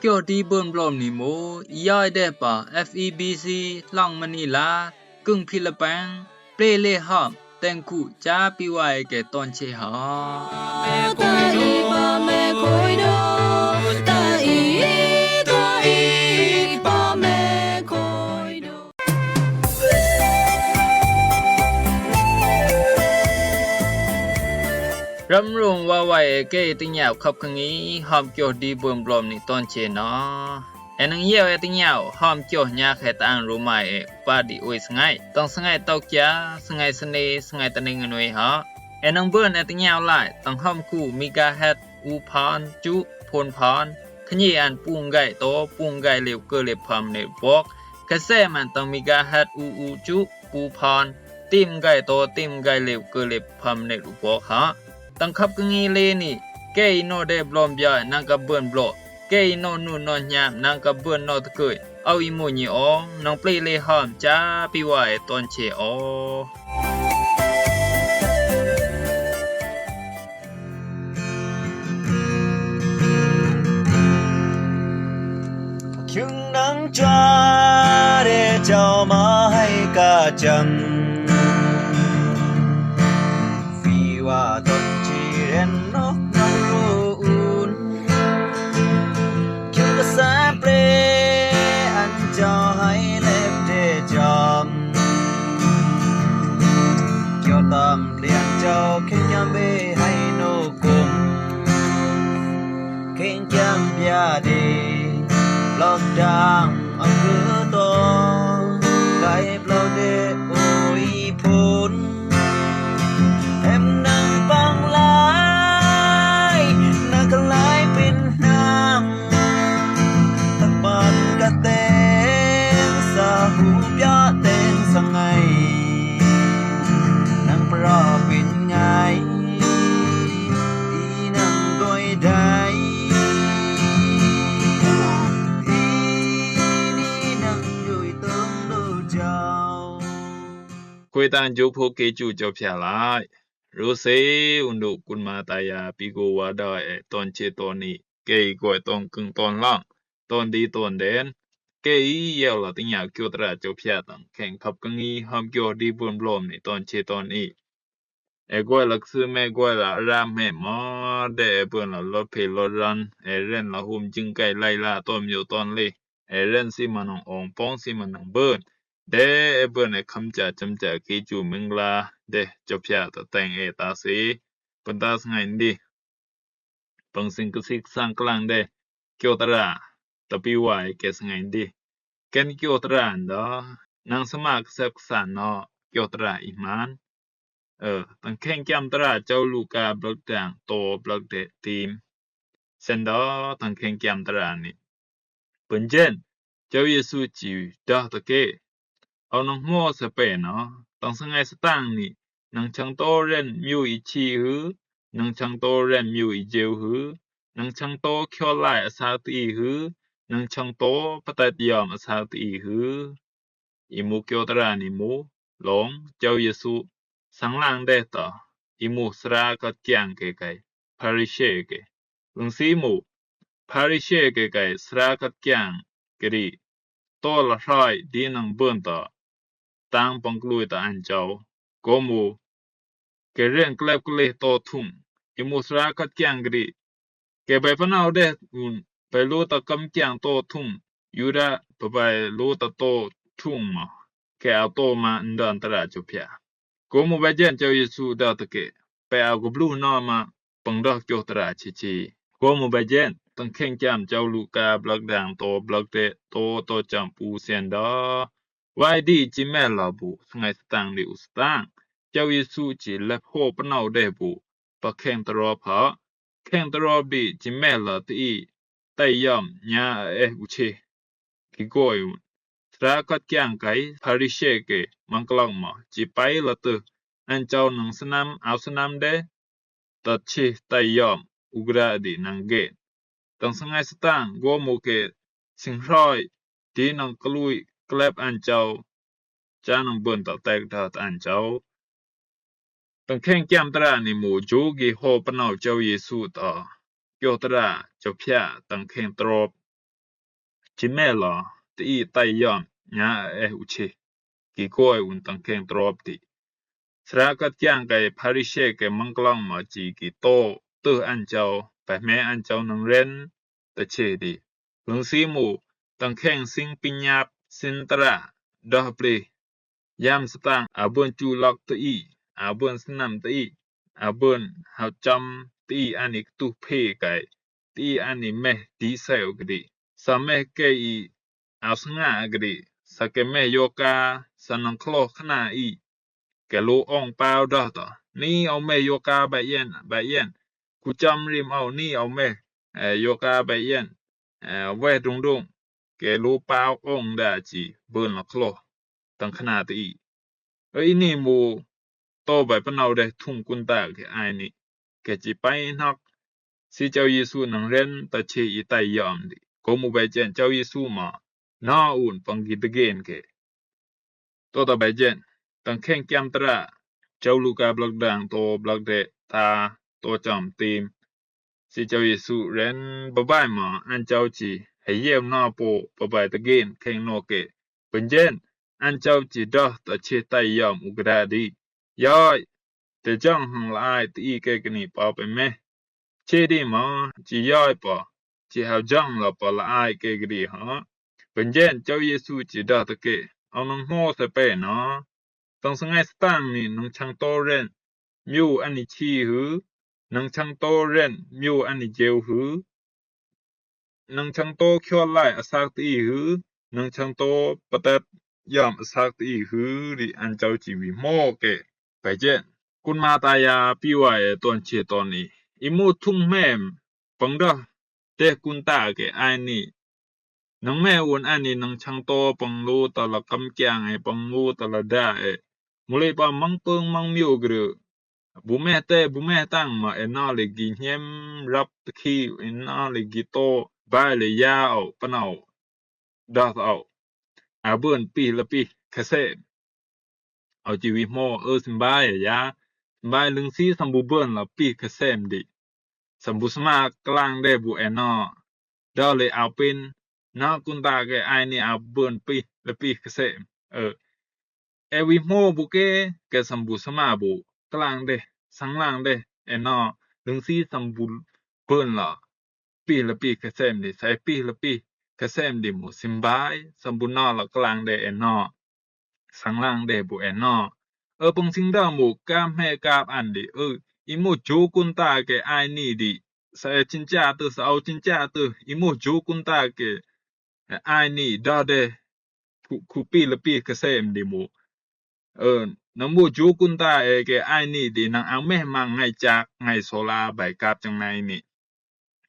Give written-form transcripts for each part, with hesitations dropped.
เกี่ยวดีเบิ่นบลอมนี่โมอียายได้ป่า FEBC หลังมะนีลากึ่งฟิลิปปินส์เปรเลหอมแต่งคู่จาปิไว้แก่ตอนเชหารำรงว่าไว้เกติญาวขับคังนี้หอมเกี่ยวดีเบิ่นบลอมนี่ตอนเชเนาะแอนังเยี่ยวติญาวหอมเกี่ยวญาแค่ตางรู้ไหมปาดิโอยสงายต้องสงายตอกยาสงายสเนสงายตะเนงนวยฮะแอนังเบิ่นติญาวหลายต้องหอมคู่มิกาเฮ็ดอูพานจุพลพานขยี้อันปุงไก่โตปุงไก่เหลวเกเลพามในบอกกระแสมันต้องมิกาเฮ็ดอูจุปูพานติมไก่โตติมไก่เหลวเกเลพามในรูบอกฮะตั้งขับกงีเลนี่เกยโนเดบลอมยานังกับเบิ่นบลอเกยโนนูนอนยามนังกับเบิ่นนอตะเกยเอาอีโมญีอองน้องเปลเลหอมจ้าปิไว้ตอนเชอคิงนังจาเดเจ้ามาให้กาจังฟีว่าตนจีเรนนกนังรูอุ่นคิงก็แสเปรอันเจ้าให้เล็บเดจอมเกี่ยวตามเลียงเจ้าเข่งยามเบให้โนกุมเข่งยามเบียดีปลอกดังอังคือตองไก่ปลอกเดโอยพุนแอมนังปังลายนักลายเป็นนางตะปันกะเตงสาหูปยาเตงสังไงนังปรอเป็นไงอีนังด้วยใดคุยตานจุโพเกจูจบเพียหลายรู้เสอุนดุกุนมาตายาปิโกวาดาตอนเชตอนนี้เกยกวยตอนกึ่งตอนล่างตอนดีตอนเดนเกยเยาวละติญาเกียวตราจบเพียตังแข่งขับกังอีหอมเกียวดีบุนบลอมนี่ตอนเชตอนนี้กวยลักซื้อแม่กวยละรามแม่มอเดเปิ้นละรถเพลรถรันเล่นละหุมจึงไก่ไล่ล่าตอมอยู่ตอนเลเล่นสิมันององป้องสิมันองเบิ้นเดเปิ้นคำจะจำจะเกจูมึงลาเดจบเพียตะแต่งตาสีปันตาสงายดีปังสิงกสิกสร้างกลางเดเกียวตราตะปีไว้แกสงายดีแกนเกียวตราดอนางสมากเสกสานเนาะเกียวตราอีมานตั้งแข่งแก้มตราเจ้าลูกาบล็อกดังโตบล็อกเดทีมเซนดอตั้งแข่งแก้มตรานี่เปิ้นเจนเจ้าเยซูจิดาตะเกเอานางหัวสเปเนาะตั้งสงายสตางนี่นางชังโตเรนมิวอีชีหือนางชังโตเรนมิวอีเจวหือนางชังโตเคียวลายอสาตีหือนางชังโตปะตัดยอมอสาตีหืออีมูเกียวตรานี่มูหลงเจ้าเยซูสังลางได้ต่ออีมูสราก็เจียงเกไกพาริเชเกลงสีมูพาริเชเกไกสราก็เจียงกรีโตละร้อยดีนังเบิ่นต่อตางปังกลุยตาอันเจ้าโกมูเกเรียนกลับกเลโตทุ่มอีมูสราก็เจียงกรีเกไปพนาวเดอุนไปรู้ตะกำเจียงโตทุ่มยูดาไปรู้ตะโตทุ่มมาแกเอาโตมาอันดันตราจุเพียComo vayan จ้าเยซูดาตะเกไปเอากบลูนอมาปังดอกโจตราชิComo vayanตั้งแข่งจามเจ้าลูกาบล็อกดังโตบล็อกเดโตจำปูเซียนดอไว้ดีจิแม่ลาบุสงายสตางลิวสตางเจ้าเยซูจิและโพปนาวเดบุปะแข่งตรอพะแข่งตรอบีจิแม่ลาตีไตยอมญาอุเชกิโกยสรากัดแกงไก่พาริเชเกมังกลองมาจิไปละตึอันเจ้าหนังสนามเอาสนามเดตัดชิไตยอมอุกราดีนังเกตั้งสงายสตางโกโมเกสิงร้อยดีนังกลุยกลับอันเจ้าจานังเบิ่นต่อแตกดาอันเจ้าตั้งแข่งแก้มตราในหมู่จูกีโฮปนาวเจ้าเยซูต่อเกียวตราเจ้าเพียตั้งแข่งตรอบ จิแม่ลอตีไตยอมญาอุเชกิโกยอุนตังเคนตรอบติสรากัดย่างไกพาริเชเกมังกลังมาจีกิโตเตออันเจ้าไปแม่อันเจ้านังเรนตะเชดีลงซีหมู่ตังแข่งสิงปิญญาบสินตระดอปลียามสตางอาเบินจูล็อกตีอาเบินสนามตีอาเบินเฮาจำตีอันนี้ตุเพไกตีอันนี้แม่ดีเซลกดีสาแม่เกอีอาสงากดีสะเกแม่โยกาสนังคลอขนาอีแกโลอ่องเปล่าดอตนี่เอาแม่โยกาใบเย็นกูจำริมเอานี่เอาแม่โยกาใบเย็นแวดงแกโลเปล่าอ่องดาจีเบิ่นละคลอตังขนาตีนี่หมู่โตไปปะเนาได้ทุ่งกุนตาแกอายนี่แกจิไปนักสิเจ้าเยซูนังเรนตะเชอีไตยอมดิก็หมู่ไปเจนเจ้าเยซูมานาอุ่นปังกิตเกนแกโตตะไปเจนตังแข่งแกมตระเจ้าลูกาบลักดังโตบลักเดตาโตจอมตีมสิเจ้าเยซูเรนบะบายมาอันเจ้าจีให้เยี่ยมนาโปบะบายตะเกนแข่งโนเกเป็นเจนอันเจ้าจีดอตะเชไตยอมอุกดาดีย้อยแต่จังหังลายตีเกกนี่ปาไปแม่เชดีมาจีย้อยปาจีเฮาจังละปาละอายเกกดีฮะเป็นเจนเจ้าเยซูจีดอตะเกเอานังโฮสเปนะตังสงายสตางนี่นังชังโตเรนมิวอันนี้ชีหือนังชังโตเรนมิวอันนี้เจวหือนังชังโตเขียวไล่อสักตีหือนังชังโตปะตัดยอมอสักตีหือดิอันเจ้าจีวิโมเกไปเจนกุนมาตายาปีไว้ตอนเชตอนนี้อิมูทุ่งแม่ปังดอเตกุนตาเกอายนี่นังแม่วนอันนี้นังชังโตปังรูตะละกำแกงไอปังรูตะละดามุเลยปามังเปิงมังมิวกระบุแม่เตบุแม่ตั้งมานาเลกิเฮียมรับตะคีนาเลกิโตบายเลยยาเอาปะเนาดาเอาอาเบิ่นปีละปีคาเซเอาจีวิโมสิมบายยาบายลึงซีสัมบูเบิ่นละปีคาเซมดิสัมบูสมากลางได้บุนาดาเลยเอาเป็นนากุนตาแกไอนี่เอาเบิ่นปีละปีคาเซมวิโมบุเกแกสัมบูสมาบุกลางเดสังลางเดนาลึงซีสัมบูเบิ่นละปีละปีคาเซมดิใส่ปีละปีคาเซมดิหมูสิมบายสัมบูนาละกลางเดนาสังลางเดบุนาปงสิงดาหมูกามแม่กาบอันดิอิมูจูกุนตาแกไอนี่ดิใส่จินจาตึเอาจินจาตึอิมูจูกุนตาแกไอนี่ดาเดคูปีละปีคาเซมดิหมูนังมูจูกุนตาแกไอนี่ดินังเอาแม่มังไงจากไงโซลาใบกาบจังไงนี่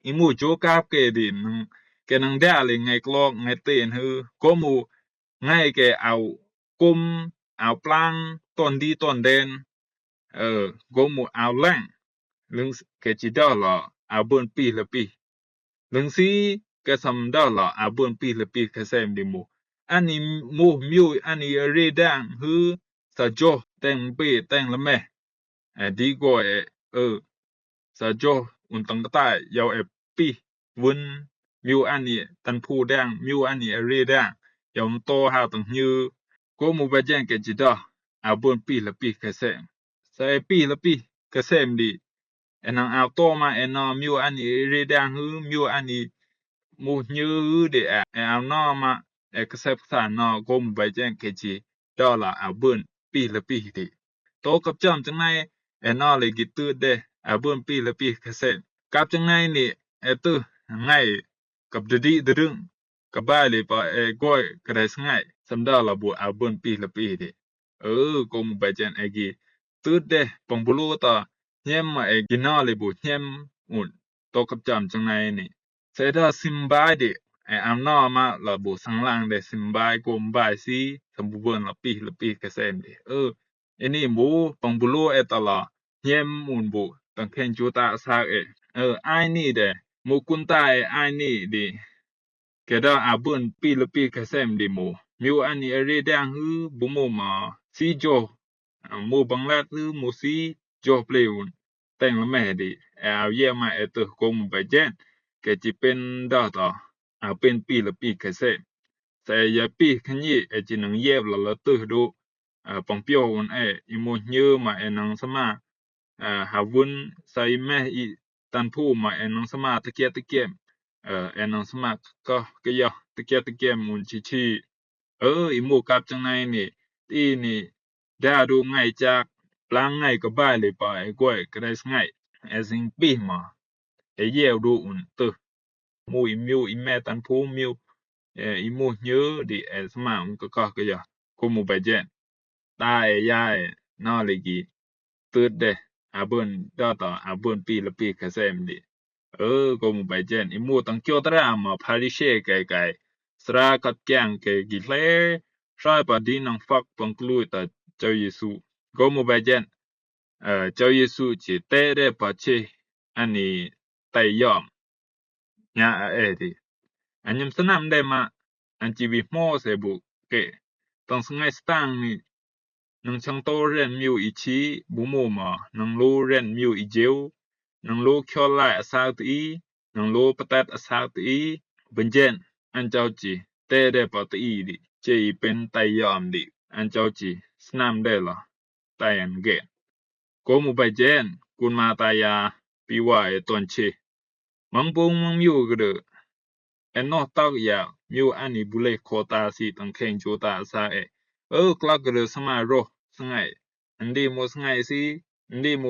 อิมูจูกาบแกดินังแกนังได้เลยไงกลอกไงเตนฮือก็มูไงแกเอากุมเอาปลางต้นดีต้นเดนก็มูเอาแรงลึงแกจิดอละเอาเบิ่นปีละปีลึงซีแกสำดอละเอาเบิ่นปีละปีคาเซมดิมูอันนี้มูมิวอันนี้เรดังฮือสะจอแต่งเปแต่งละแม่ดีกว่าสะจออุนตังกะตายยาวปีวนมิวอันนี้ตันผู้ดังมิวอันนี้เรดังยอมโตหาตังฮือก็มูบะแจ้งแกจิดอเอาเบิ่นปีละปีคาเซมใส่ปีละปีคาเซมดินังเอาโตมานามิวอันนี้เรดังฮือมิวอันนี้มูยือเดเอานอมากะเซปสานอก็มูบะแจ้งแกจิดอละเอาเบิ่นปีละปีดิโตกับจอมจังไงนาเลยกิตืดเดเอาเบิ่นปีละปีคาเซมกับจังไงนี่ตึไงกับดีดึงกับบ้ายเลยปะก้อยกระไดสไงสำดาละบุเอาเบิ่นปีละปีดิก็มูบะแจ้งกิตืดเดปังบุโลตาเฮียมมากินาเลยบุเฮียมอุนโตกับจอมจังไงนี่เสดาซิมบายดิเอานอมาละบุสังลางเดซิมบายกมบายซีสมบูเบิ่นละปีคาเซมดิอันนี้หมูปังบุโลตะละเฮียมอุนบุตังเคนจูตาซากไอนี่เดหมูกุนตาไอนี่ดิแกดาอาเบิ่นปีละปีคาเซมดิหมูมิวอันนี้เรดังฮือบุมูมาซีโจหมูบังลาฮือหมูซีโจเปลวนแต่งละแม่ดิเอาเยี่ยมาตึกกมไปเจนแกจิเป็นดาตา เป็นปีละปีกะเซใส่ยาปีขยีจินังเย็บละตึดูปองเปียวอนอิโมเยอมานังสมาหาวุนใส่แม่อีตันผู้มานังสมาตะเกียตะเกียมนังสมาก็กะยะตะเกียตะเกียมมุนชิอิโมกับจังไดนี่ตีนี่ดาดูง่ายจากปลางง่ายก็บ้าเลยป่าก้อยก็ได้ง่ายสิงปีมาเยวดูอุ่นตึมูอิมิวอิแม่ตันผู้มิวอิโมเยอดิสมาอุนก็กะยะคุมูไปเจนตายยายนอลิกีตึดเดอาเบิ่นดอต่ออาเบิ่นปีละปีกะเซมดิคุมูไปเจนอิโมตังเกียวตรามาพาริเชไกสรากัดแกงเกกิเลใช้ปะดินังฟักปังกลุยตะเจ้าเยซูคุมูไปเจนเจ้าเยซูจิเตเรปะเชอันนี้ไตยอมญาดิอันยมสนามได้มาอันจีวิโมเสบุเกต้องสงายสตางนี่นังชังโตเรนมิวอิชีบุโมมานังลูเรนมิวอิเจวนังลูเคียวไลอาซาตีนังลูปะตัดอาซาตีบันเจนอันเจ้าจีเตเดปะตีดิเจเป็นไตยอมดิอันเจ้าจีสนามได้ละไตอันเกโกมุไปเจนกุนมาตายาปีว่าตอนเชมังปุงมังมิวกระเดนอตอกยามิวอันนี้บุเลโคตาสีตังเข่งโจตาซากลักกระเดสมาโรสงายอันดีโมสงายสิอันดีโม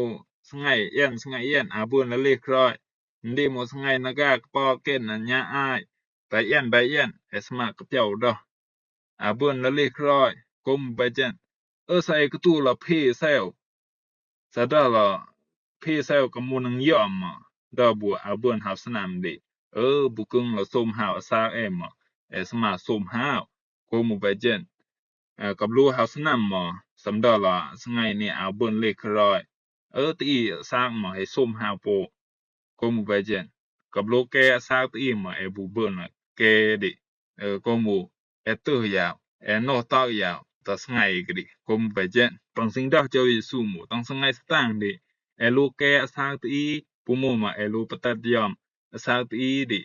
สงายเย็นอาบุนละเลครอยอันดีโมสงายนากากปอเก้นอันยาอายไปเย็นสมากะเปียวดออาบุนละเลครอยกุมไปเจนใส่กะตูละเพเซลซะดาละเพเซลกะมุนังยอมมาดอบัวอาบุนหาสนามดิบุกึงละสมหาวซามาสมาสมหาวกุมไปเจนกับลูหาสนามมาสำดาละสงายนี่อาบุนเลครอยตีสร้างมาให้สมหาวโปกุมไปเจนกับลูแกสร้างตีมาบุเบิ่นแกดิกุมตื้อยาวนอตอกยาวตะสงายกดิกุมไปเจนปังสิงดาเจ้าเยซูหมู่ต้องสงายสตางดิลูแกสร้างตีปุโมมาลูปะตัดยอมสร้างตีดิ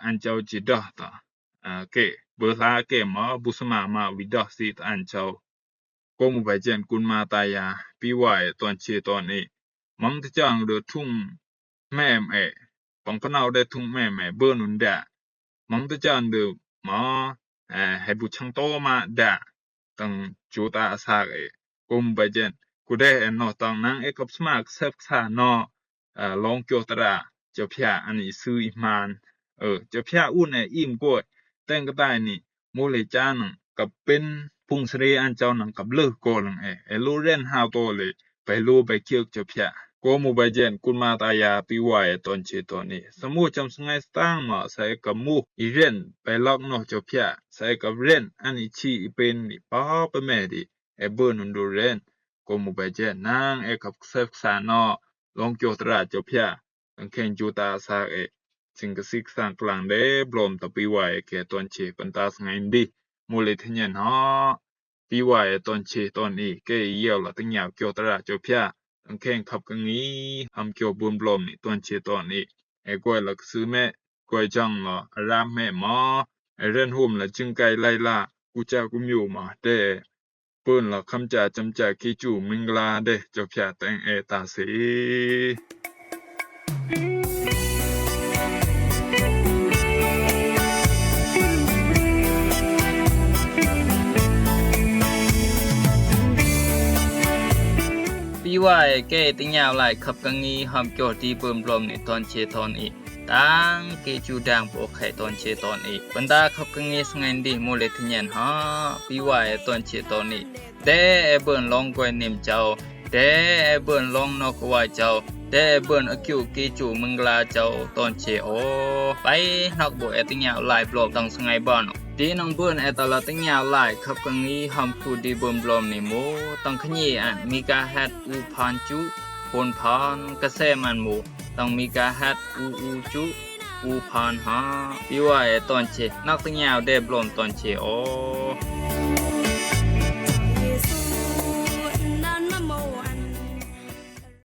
อันเจ้าจิดาตาเกเบอร์ลาเกมาบุสมาวิดาสิตอันเจ้ากุมไปเจนกุนมาตายาปีว่าตอนเชตอนนี้มังตะจังเดทุ่งแม่ปังพนาวได้ทุ่งแม่เบิ่นุนดามังตะจันเดมาให้บุชังโตมาดาตังจูตาซากุมไปเจนกูได้นอตังนังกับสมากเซฟซานอลองเกียวตราเจ้าพระอันนี้ซื้ออิมานเจ้าพระอุ่นอิ่มกวยแต่งก็ได้นี่โมเลจานังกับเป็นพุงสรีอันเจ้านังกับเลิกโกลังลูเรนฮาวโตเลยไปลูไปเกี่ยวเจ้าพระโกมูไปเจนกุนมาตายาปีวายตอนเชตอนนี้สมูจำสงายสตางมาใส่กับมูอีเรนไปลอกนอกเจ้าพระใส่กับเรนอันนี้ชีเป็นนี่ป้าไปแม่ดิเบิ่นดูเรนโกมูไปเจนนางกับเซฟซานอลองเกียวตราเจ้าพระตังเข่งจูตาซาสิงกสิกสร้างกลางเดบลอมตะปีวายแก่ตอนเชปันตาสงายดีมูเลทเนียนปีวายตอนเชตอนนี้เกเยี่ยวละตังยาวเกียวตราเจ้าพระตังเข่งขับกังนี้ทำเกี่ยวบุญบลอมนี่ตอนเชตอนนี้กวยละซื้อแม่กวยจังละรามแม่มาเรนหุ่มละจึงไกไลลากูจะกุมอยู่มาเดเปิ้นละคำจ่าจำจ่ากิจูมิงลาเดเจ้าพระแต่งตาสีปีว่าแก่ติยาวหลายขับกังงี้หอมโจดีเบิ่มลมในตอนเชตอนอีกตังเกจูดังโปไข่ตอนเชตอนอีกบรรดาขับกังงี้สงายดีโมเลทเนียนปีว่าตอนเชตอนนี้เดเบิ่นลองกวยนิมเจ้าเดเบิ่นลองนอกว่าเจ้าเดเบิ่นอคิวเกจูมึงลาเจ้าตอนเชไปนอกบ่ติยาวหลายบลอบต้องสงายบ่อนดีน้องเบิ่นตลอดติยาวหลายขับกังงี้หอมคูดีเบิ่มลมนี่โมต้องขยี้มีกาแฮดอูพานจุพนพานกระแสมันหมูต้องมีกาแฮดอูจุอูพานปีว่าตอนเชนักติยาวได้บลมตอนเช